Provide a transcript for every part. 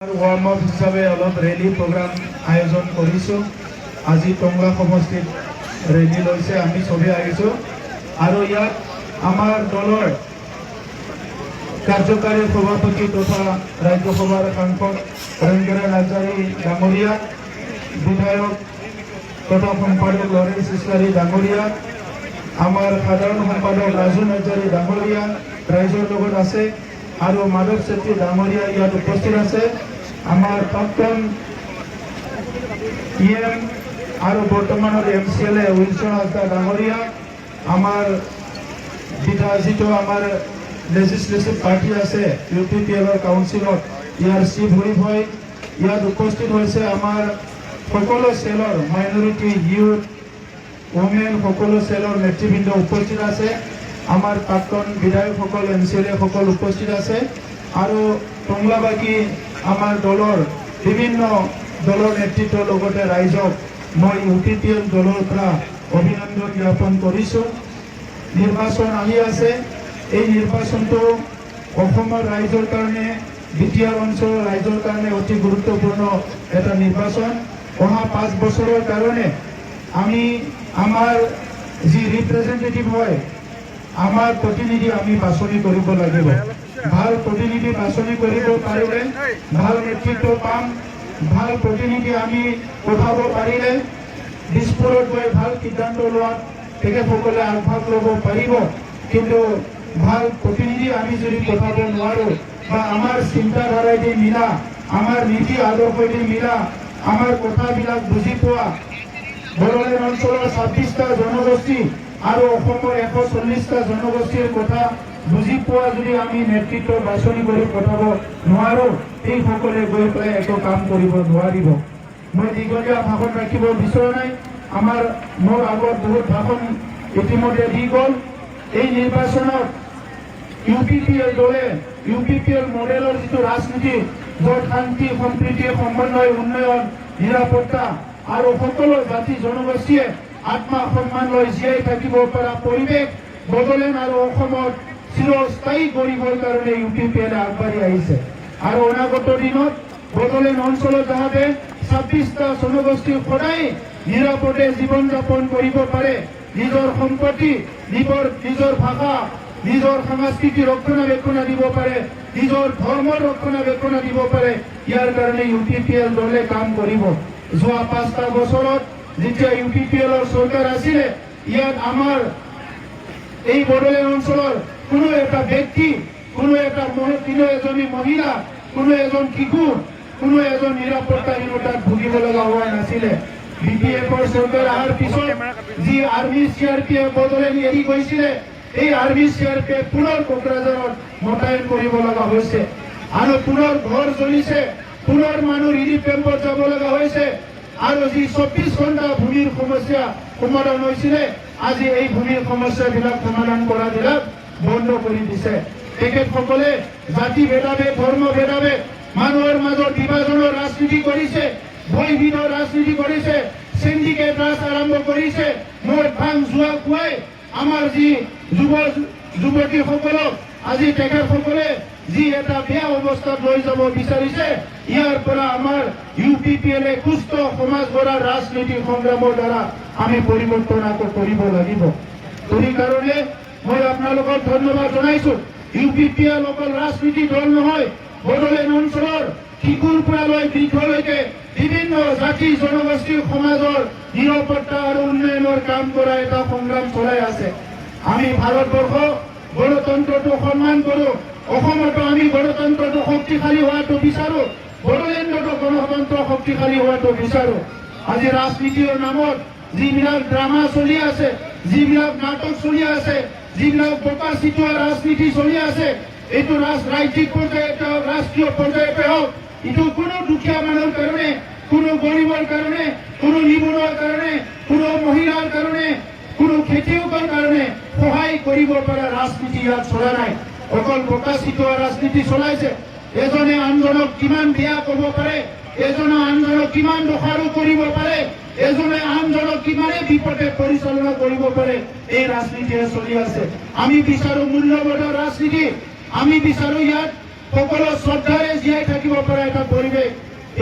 Warm up हिसाबे अलग रेली programme आयोजन करिছো। আজি টংলা সমষ্টিত रेली লৈছে আমি সবে আহিছো আৰু ইয়াত আমাৰ দলৰ কাৰ্যকাৰী সভাপতি তথা ৰাজ্যসভাৰ সাংসদ ৰঞ্জনা নাৰ্জাৰী ডাঙৰীয়া, বিধায়ক তথা সম্পাদক লৰেন্স ইছলাৰী ডাঙৰীয়া, আমাৰ সাধাৰণ সম্পাদক ৰাজু নাৰ্জাৰী ডাঙৰীয়া ৰাইজৰ লগত আছে আৰু মাধৱ চেত্ৰী ডাঙৰীয়া ইয়াত উপস্থিত আছে। আমাৰ প্ৰাক্তন ইএম আৰু বৰ্তমানৰ এমচিএলএ উইলসন হাজদা ডাঙৰীয়া, আমাৰ বিধায়িত আমাৰ লেজিসলেটিভ পাৰ্টি আছে ইউপিপিএলৰ কাউন্সিলত ইয়াৰ চিফ হুইপ হয়। ইয়াত উপস্থিত হৈছে আমাৰ সকলো সেলৰ মাইনৰিটি ইউথ ওমেন সকলো সেলৰ নেতৃবৃন্দ উপস্থিত আছে। আমাৰ প্ৰাক্তন বিধায়কসকল এমচিএলএ সকল উপস্থিত আছে আৰু টংলাবাসী আমাৰ দলৰ বিভিন্ন দলৰ নেতৃত্বৰ লগতে ৰাইজক মই ইউপিপিএল দলৰ পৰা অভিনন্দন জ্ঞাপন কৰিছো। নিৰ্বাচন আহি আছে, এই নিৰ্বাচনটো অসমৰ ৰাইজৰ কাৰণে, বিটিআৰ অঞ্চলৰ ৰাইজৰ কাৰণে অতি গুৰুত্বপূৰ্ণ এটা নিৰ্বাচন। অহা 5 বছৰৰ কাৰণে আমি আমাৰ যি ৰিপ্ৰেজেন্টেটিভ হয়, আমাৰ প্ৰতিনিধি আমি বাছনি কৰিব লাগিব। ভাল প্ৰতিনিধি বাছনি কৰিব পাৰিলে ভাল নেতৃত্ব পাম, ভাল প্ৰতিনিধি আমি পঠাব পাৰিলে দিছপুৰত গৈ ভাল সিদ্ধান্ত লোৱাত তেখেতসকলে আগভাগ ল'ব পাৰিব। কিন্তু ভাল প্ৰতিনিধি আমি যদি পঠাব নোৱাৰোঁ বা আমাৰ চিন্তাধাৰাইদি মিলা, আমাৰ নীতি আদৰ্শইদি মিলা, আমাৰ কথাবিলাক বুজি পোৱা বড়োলেণ্ড অঞ্চলৰ 26টা জনগোষ্ঠী আৰু অসমৰ 140টা জনগোষ্ঠীৰ কথা বুজি পোৱা যদি আমি নেতৃত্ব বাছনি কৰি পঠাব নোৱাৰোঁ, এইসকলে গৈ পেলাই একো কাম কৰিব নোৱাৰিব। মই দীঘলীয়া ভাষণ ৰাখিব বিচৰা নাই, মোৰ আগত বহুত ভাষণ ইতিমধ্যে দি গ'ল। এই নিৰ্বাচনত ইউপিপিএল দলে ইউপিপিএল মডেলৰ যিটো ৰাজনীতি, য'ত শান্তি সম্প্ৰীতি সমন্বয় উন্নয়ন নিৰাপত্তা আৰু সকলো জাতি জনগোষ্ঠীয়ে আত্মা সন্মান লৈ জীয়াই থাকিব পৰা পৰিৱেশ বড়োলেণ্ড আৰু অসমত চিৰস্থায়ী কৰিবৰ কাৰণে ইউপিপিএলে আগবাঢ়ি আহিছে। আৰু অনাগত দিনত বড়োলেণ্ড অঞ্চলত যাতে 26টা জনগোষ্ঠী সদায় নিৰাপদে জীৱন যাপন কৰিব পাৰে, নিজৰ সম্পত্তি, নিজৰ ভাষা, নিজৰ সংস্কৃতি ৰক্ষণাবেক্ষণ দিব পাৰে, নিজৰ ধৰ্মৰ ৰক্ষণাবেক্ষণ দিব পাৰে, ইয়াৰ কাৰণে ইউপিপিএল দলে কাম কৰিব। যোৱা 5টা বছৰত যেতিয়া ইউপিপিএলৰ চৰকাৰ আছিলে, ইয়াত আমাৰ এই বড়োলেণ্ড অঞ্চলৰ কোনো এটা ব্যক্তি, কোনো এজনী মহিলা, কোনো এজন শিশু, কোনো এজন নিৰাপত্তাহীনতাত ভুগিব লগা হোৱা নাছিলে। বিপিএফৰ চৰকাৰ অহাৰ পিছত যি আৰ্মি চিআৰপিএফ বড়োলেণ্ড এৰি গৈছিলে, এই আৰ্মি চিআৰপিএফ পুনৰ কোকৰাঝাৰত মোতায়েন কৰিব লগা হৈছে আৰু পুনৰ ঘৰ জ্বলিছে, পুনৰ মানুহ ৰিলিফ কেম্পত যাব লগা হৈছে আৰু যি 24 ঘণ্টা ভূমিৰ সমস্যা সমাধান হৈছিলে, আজি এই ভূমিৰ সমস্যাবিলাক সমাধান কৰাবিলাক বন্ধ কৰি দিছে। তেখেতসকলে জাতি ভেদাভেদ, ধৰ্ম ভেদাভেদ, মানুহৰ মাজত বিভাজনৰ ৰাজনীতি কৰিছে, ভয়ভীনৰ ৰাজনীতি কৰিছে, সিন্ডিকেট ৰাজ আৰম্ভ কৰিছে, মদ ভাং জুৱা খুৱাই আমাৰ যি যুৱতীসকলক আজি তেখেতসকলে যি এটা বেয়া অৱস্থাত লৈ যাব বিচাৰিছে, ইয়াৰ পৰা আমাৰ ইউপিপিএলে সুস্থ সমাজ গঢ়াৰ ৰাজনীতি সংগ্ৰামৰ দ্বাৰা আমি পৰিৱৰ্তন আকৌ কৰিব লাগিব। সেই কাৰণে মই আপোনালোকক ধন্যবাদ জনাইছো। ইউপিপিএল অকল ৰাজনীতি দল নহয়, বড়োলেণ্ড অঞ্চলৰ শিশুৰ পৰা লৈ বৃদ্ধলৈকে বিভিন্ন জাতি জনগোষ্ঠীৰ সমাজৰ নিৰাপত্তা আৰু উন্নয়নৰ কাম কৰা এটা সংগ্ৰাম চলাই আছে। আমি ভাৰতবৰ্ষ গণতন্ত্ৰটো সন্মান কৰোঁ, অসমতো আমি গণতন্ত্ৰটো শক্তিশালী হোৱাটো বিচাৰোঁ, বড়োলেণ্ডতো গণতন্ত্ৰ শক্তিশালী হোৱাটো বিচাৰোঁ। আজি ৰাজনীতিৰ নামত যিবিলাক ড্ৰামা চলি আছে, যিবিলাক নাটক চলি আছে, যিবিলাক বোকা চিটোৱা ৰাজনীতি চলি আছে, এইটো ৰাজ্যিক পৰ্যায়তে হওক, ৰাষ্ট্ৰীয় পৰ্যায়তে হওক, এইটো কোনো দুখীয়া মানুহৰ কাৰণে, কোনো গৰীবৰ কাৰণে, কোনো নিবনুৱাৰ কাৰণে, কোনো মহিলাৰ কাৰণে, কোনো খেতিয়কৰ কাৰণে সহায় কৰিব পৰা ৰাজনীতি ইয়াত চলা নাই। অকল বোকা চিটোৱা ৰাজনীতি চলাইছে। এজনে আনজনক কিমান বেয়া ক'ব পাৰে, এজনে আনজনক কিমান দোষাৰো কৰিব পাৰে, এজনে আনজনক কিমানে বিপদে পৰিচালনা কৰিব পাৰে, এই ৰাজনীতিয়ে চলি আছে। আমি বিচাৰো মূল্যবোধৰ ৰাজনীতি, আমি বিচাৰো ইয়াত সকলো শ্ৰদ্ধাৰে জীয়াই থাকিব পৰা এটা পৰিৱেশ।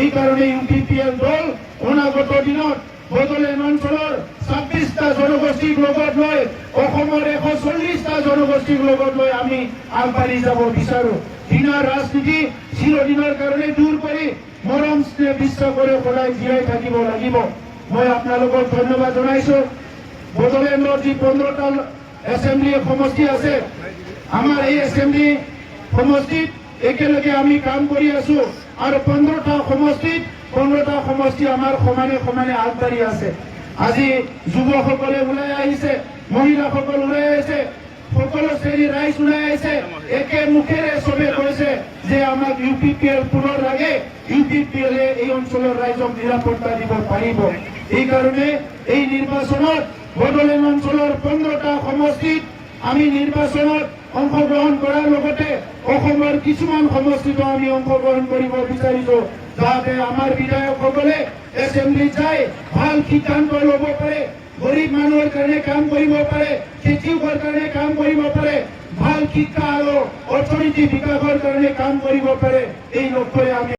এই কাৰণে UPPL দল অনাগত দিনত বড়োলেণ্ড অঞ্চলৰ 26টা জনগোষ্ঠীক লগত লৈ অসমৰ 140টা জনগোষ্ঠীক লগত লৈ আমি আগবাঢ়ি যাব বিচাৰো। দিনৰ ৰাজনীতি চিৰদিনৰ কাৰণে দূৰ কৰি মৰম স্নেহ বিশ্বাসৰে সদায় জীয়াই থাকিব লাগিব। মই আপোনালোকক ধন্যবাদ জনাইছো। বড়োলেণ্ডৰ যি 15টা এছেম্বলি সমষ্টি আছে, আমাৰ এই এছেম্বলি সমষ্টিত একেলগে আমি কাম কৰি আছো আৰু 15টা সমষ্টি আমাৰ সমানে সমানে আগবাঢ়ি আছে। আজি যুৱকসকলে ওলাই আহিছে, মহিলাসকল ওলাই আহিছে, সকলো শ্ৰেণীৰ ৰাইজ ওলাই আহিছে। একে মুখেৰে চবে কৈছে যে আমাক UPPL পুনৰ লাগে, UPPL এই অঞ্চলৰ ৰাইজক নিৰাপত্তা দিব পাৰিব। এইকাৰণে এই নিৰ্বাচনত বড়োলেণ্ড অঞ্চলৰ 15টা সমষ্টিত আমি নিৰ্বাচনত অংশগ্ৰহণ কৰাৰ লগতে অসমৰ কিছুমান সমষ্টিতো আমি অংশগ্ৰহণ কৰিব বিচাৰিছো, যাতে আমাৰ বিধায়কসকলে এছেম্বলিত যাই ভাল সিদ্ধান্ত ল'ব পাৰে, গৰীব মানুহৰ কাৰণে কাম কৰিব পাৰে, খেতিয়কৰ কাৰণে কাম কৰিব পাৰে, ভাল শিক্ষা আৰু অৰ্থনীতি বিকাশৰ কাৰণে কাম কৰিব পাৰে। এই লক্ষ্যৰে আমি